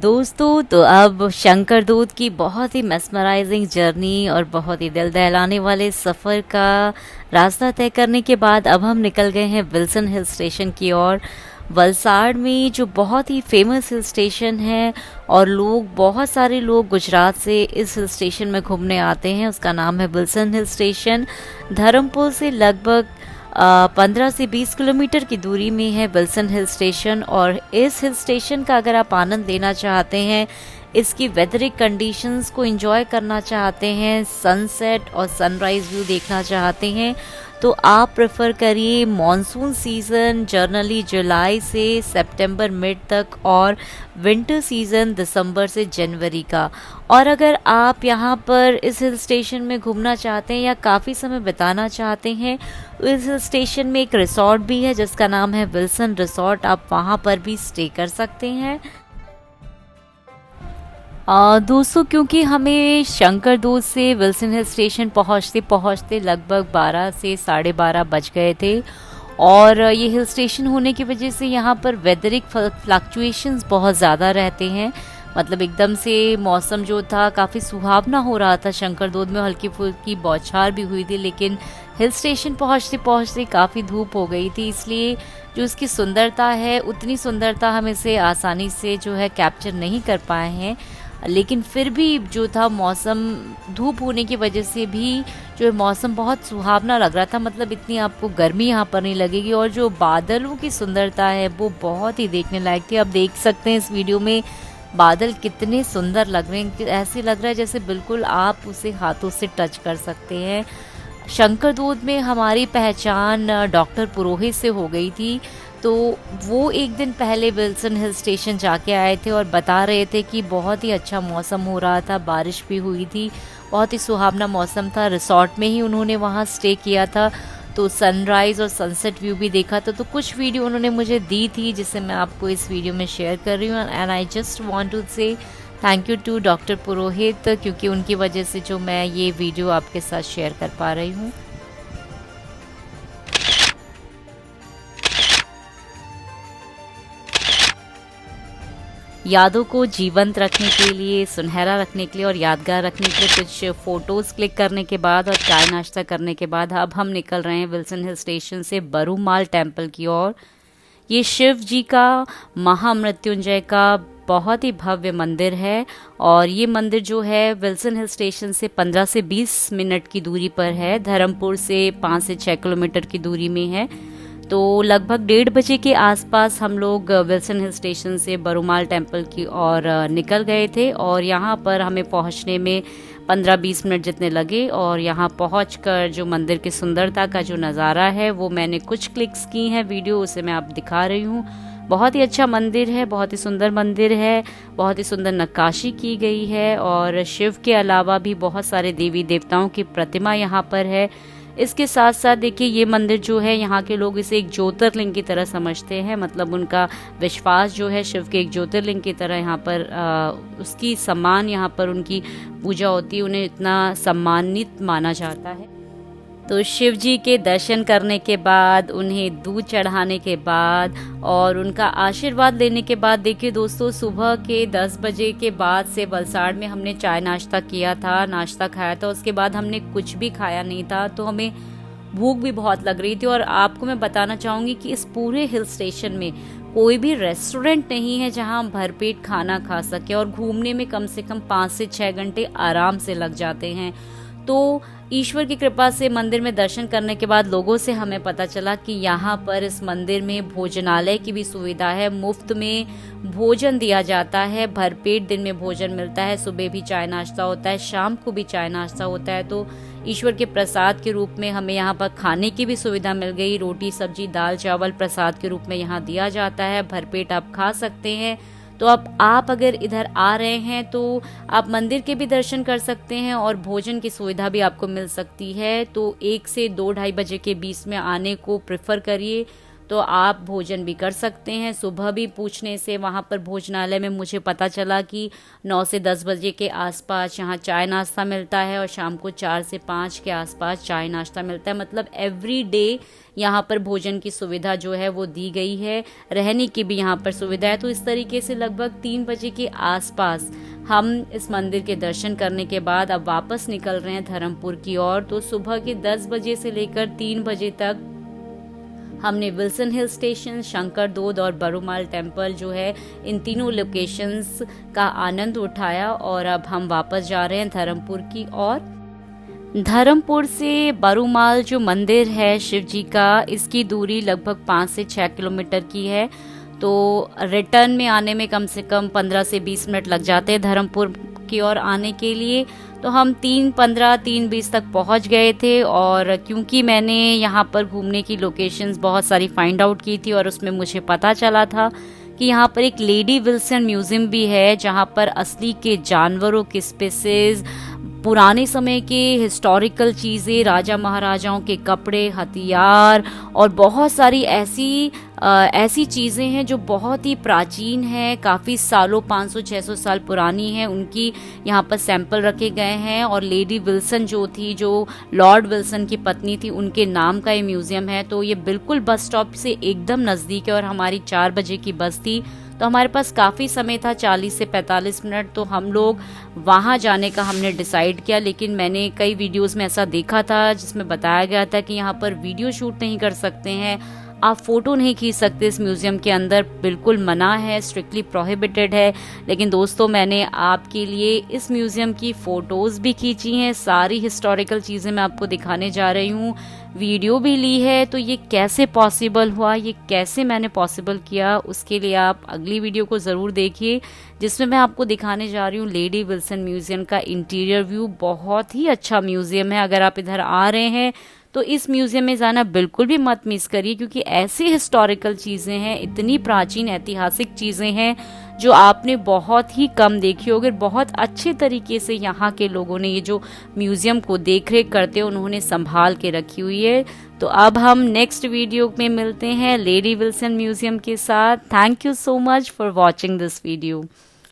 दोस्तों तो अब शंकर दूत की बहुत ही मेस्मराइजिंग जर्नी और बहुत ही दिल दहलाने वाले सफ़र का रास्ता तय करने के बाद अब हम निकल गए हैं विल्सन हिल स्टेशन की ओर। वलसाड़ में जो बहुत ही फेमस हिल स्टेशन है और बहुत सारे लोग गुजरात से इस हिल स्टेशन में घूमने आते हैं, उसका नाम है विल्सन हिल स्टेशन। धर्मपुर से लगभग 15 से 20 किलोमीटर की दूरी में है विल्सन हिल स्टेशन। और इस हिल स्टेशन का अगर आप आनंद लेना चाहते हैं, इसकी वेदरिक कंडीशंस को एंजॉय करना चाहते हैं, सनसेट और सनराइज व्यू देखना चाहते हैं, तो आप प्रेफर करिए मॉनसून सीज़न जनरली जुलाई से सितंबर मिड तक और विंटर सीज़न दिसंबर से जनवरी का। और अगर आप यहाँ पर इस हिल स्टेशन में घूमना चाहते हैं या काफ़ी समय बिताना चाहते हैं, इस हिल स्टेशन में एक रिसोर्ट भी है जिसका नाम है विल्सन रिसोर्ट, आप वहाँ पर भी स्टे कर सकते हैं। दोस्तों क्योंकि हमें शंकर दूत से विल्सन हिल स्टेशन पहुँचते पहुँचते लगभग 12 से 12:30 बज गए थे और ये हिल स्टेशन होने की वजह से यहाँ पर वेदरिक फ्लक्चुएशंस बहुत ज़्यादा रहते हैं। मतलब एकदम से मौसम जो था काफ़ी सुहावना हो रहा था शंकर दूत में, हल्की फुल्की बौछार भी हुई थी, लेकिन हिल स्टेशन पहुँचते पहुँचते काफ़ी धूप हो गई थी, इसलिए जो इसकी सुंदरता है उतनी सुंदरता हम इसे आसानी से जो है कैप्चर नहीं कर पाए हैं। लेकिन फिर भी जो था मौसम धूप होने की वजह से भी जो मौसम बहुत सुहावना लग रहा था, मतलब इतनी आपको गर्मी यहाँ पर नहीं लगेगी। और जो बादलों की सुंदरता है वो बहुत ही देखने लायक थी। आप देख सकते हैं इस वीडियो में बादल कितने सुंदर लग रहे हैं, ऐसे लग रहा है जैसे बिल्कुल आप उसे हाथों से टच कर सकते हैं। शंकर दूत में हमारी पहचान डॉक्टर पुरोहित से हो गई थी, तो वो एक दिन पहले विल्सन हिल स्टेशन जाके आए थे और बता रहे थे कि बहुत ही अच्छा मौसम हो रहा था, बारिश भी हुई थी, बहुत ही सुहावना मौसम था। रिसोर्ट में ही उन्होंने वहाँ स्टे किया था, तो सनराइज़ और सनसेट व्यू भी देखा था। तो कुछ वीडियो उन्होंने मुझे दी थी जिसे मैं आपको इस वीडियो में शेयर कर रही हूँ। And I just want to say thank you to doctor Purohit, क्योंकि उनकी वजह से जो मैं ये वीडियो आपके साथ शेयर कर पा रही हूँ। यादों को जीवंत रखने के लिए, सुनहरा रखने के लिए और यादगार रखने के लिए कुछ फ़ोटोज़ क्लिक करने के बाद और चाय नाश्ता करने के बाद अब हम निकल रहे हैं विल्सन हिल स्टेशन से बरूमाल टेम्पल की ओर। ये शिव जी का महामृत्युंजय का बहुत ही भव्य मंदिर है और ये मंदिर जो है विल्सन हिल स्टेशन से 15 से 20 मिनट की दूरी पर है, धर्मपुर से 5 से 6 किलोमीटर की दूरी में है। तो लगभग 1:30 बजे के आसपास हम लोग विल्सन हिल स्टेशन से बरूमाल टेम्पल की ओर निकल गए थे और यहाँ पर हमें पहुँचने में 15-20 मिनट जितने लगे। और यहाँ पहुँचकर जो मंदिर की सुंदरता का जो नज़ारा है वो मैंने कुछ क्लिक्स की हैं वीडियो, उसे मैं आप दिखा रही हूँ। बहुत ही अच्छा मंदिर है, बहुत ही सुंदर मंदिर है, बहुत ही सुंदर नक्काशी की गई है और शिव के अलावा भी बहुत सारे देवी देवताओं की प्रतिमा यहाँ पर है। इसके साथ साथ देखिए ये मंदिर जो है यहाँ के लोग इसे एक ज्योतिर्लिंग की तरह समझते हैं, मतलब उनका विश्वास जो है शिव के एक ज्योतिर्लिंग की तरह यहाँ पर उसकी सम्मान, यहाँ पर उनकी पूजा होती है, उन्हें इतना सम्मानित माना जाता है। तो शिव जी के दर्शन करने के बाद, उन्हें दूध चढ़ाने के बाद और उनका आशीर्वाद लेने के बाद देखिए दोस्तों सुबह के 10 बजे के बाद से वलसाड़ में हमने चाय नाश्ता किया था, नाश्ता खाया था, उसके बाद हमने कुछ भी खाया नहीं था, तो हमें भूख भी बहुत लग रही थी। और आपको मैं बताना चाहूँगी कि इस पूरे हिल स्टेशन में कोई भी रेस्टोरेंट नहीं है जहाँ हम भरपेट खाना खा सके और घूमने में कम से कम 5 से 6 घंटे आराम से लग जाते हैं। तो ईश्वर की कृपा से मंदिर में दर्शन करने के बाद लोगों से हमें पता चला कि यहाँ पर इस मंदिर में भोजनालय की भी सुविधा है, मुफ्त में भोजन दिया जाता है, भरपेट दिन में भोजन मिलता है, सुबह भी चाय नाश्ता होता है, शाम को भी चाय नाश्ता होता है। तो ईश्वर के प्रसाद के रूप में हमें यहाँ पर खाने की भी सुविधा मिल गई, रोटी सब्जी दाल चावल प्रसाद के रूप में यहाँ दिया जाता है, भरपेट आप खा सकते हैं। तो अब आप अगर इधर आ रहे हैं तो आप मंदिर के भी दर्शन कर सकते हैं और भोजन की सुविधा भी आपको मिल सकती है। तो 1 से 2-2:30 बजे के बीच में आने को प्रेफर करिए। तो आप भोजन भी कर सकते हैं। सुबह भी पूछने से वहाँ पर भोजनालय में मुझे पता चला कि 9 से 10 बजे के आसपास यहाँ चाय नाश्ता मिलता है और शाम को 4 से 5 के आसपास चाय नाश्ता मिलता है। मतलब एवरी डे यहाँ पर भोजन की सुविधा जो है वो दी गई है, रहने की भी यहाँ पर सुविधा है। तो इस तरीके से लगभग 3 बजे के आसपास हम इस मंदिर के दर्शन करने के बाद अब वापस निकल रहे हैं धर्मपुर की ओर। तो सुबह के 10 बजे से लेकर 3 बजे तक हमने विल्सन हिल स्टेशन, शंकर दूध और बरूमाल टेम्पल जो है, इन तीनों लोकेशंस का आनंद उठाया और अब हम वापस जा रहे हैं धर्मपुर की ओर। धर्मपुर से बरूमाल जो मंदिर है शिव जी का, इसकी दूरी लगभग 5 से 6 किलोमीटर की है। तो रिटर्न में आने में कम से कम 15 से 20 मिनट लग जाते हैं धर्मपुर की ओर आने के लिए। तो हम 3:15, 3:20 तक पहुंच गए थे। और क्योंकि मैंने यहाँ पर घूमने की लोकेशंस बहुत सारी फाइंड आउट की थी और उसमें मुझे पता चला था कि यहाँ पर एक लेडी विल्सन म्यूजियम भी है, जहाँ पर असली के जानवरों के स्पीसीज, पुराने समय के हिस्टोरिकल चीज़ें, राजा महाराजाओं के कपड़े, हथियार और बहुत सारी ऐसी चीज़ें हैं जो बहुत ही प्राचीन हैं, काफ़ी सालों 500-600 साल पुरानी हैं, उनकी यहाँ पर सैंपल रखे गए हैं। और लेडी विल्सन जो थी, जो लॉर्ड विल्सन की पत्नी थी, उनके नाम का ये म्यूज़ियम है। तो ये बिल्कुल बस स्टॉप से एकदम नज़दीक है और हमारी 4 बजे की बस थी, तो हमारे पास काफ़ी समय था, 40 से 45 मिनट। तो हम लोग वहाँ जाने का हमने डिसाइड किया। लेकिन मैंने कई वीडियोस में ऐसा देखा था जिसमें बताया गया था कि यहाँ पर वीडियो शूट नहीं कर सकते हैं, आप फ़ोटो नहीं खींच सकते, इस म्यूज़ियम के अंदर बिल्कुल मना है, स्ट्रिक्टली प्रोहिबिटेड है। लेकिन दोस्तों, मैंने आपके लिए इस म्यूज़ियम की फ़ोटोज़ भी खींची हैं, सारी हिस्टोरिकल चीज़ें मैं आपको दिखाने जा रही हूँ, वीडियो भी ली है। तो ये कैसे पॉसिबल हुआ, ये कैसे मैंने पॉसिबल किया, उसके लिए आप अगली वीडियो को ज़रूर देखिए, जिसमें मैं आपको दिखाने जा रही हूँ लेडी विल्सन म्यूज़ियम का इंटीरियर व्यू। बहुत ही अच्छा म्यूज़ियम है। अगर आप इधर आ रहे हैं तो इस म्यूज़ियम में जाना बिल्कुल भी मत मिस करिए, क्योंकि ऐसी हिस्टोरिकल चीज़ें हैं, इतनी प्राचीन ऐतिहासिक चीज़ें हैं जो आपने बहुत ही कम देखी होगी। बहुत अच्छे तरीके से यहाँ के लोगों ने ये जो म्यूज़ियम को देख रेख करते हैं, उन्होंने संभाल के रखी हुई है। तो अब हम नेक्स्ट वीडियो में मिलते हैं लेडी विल्सन म्यूज़ियम के साथ। Thank you so much for watching this video.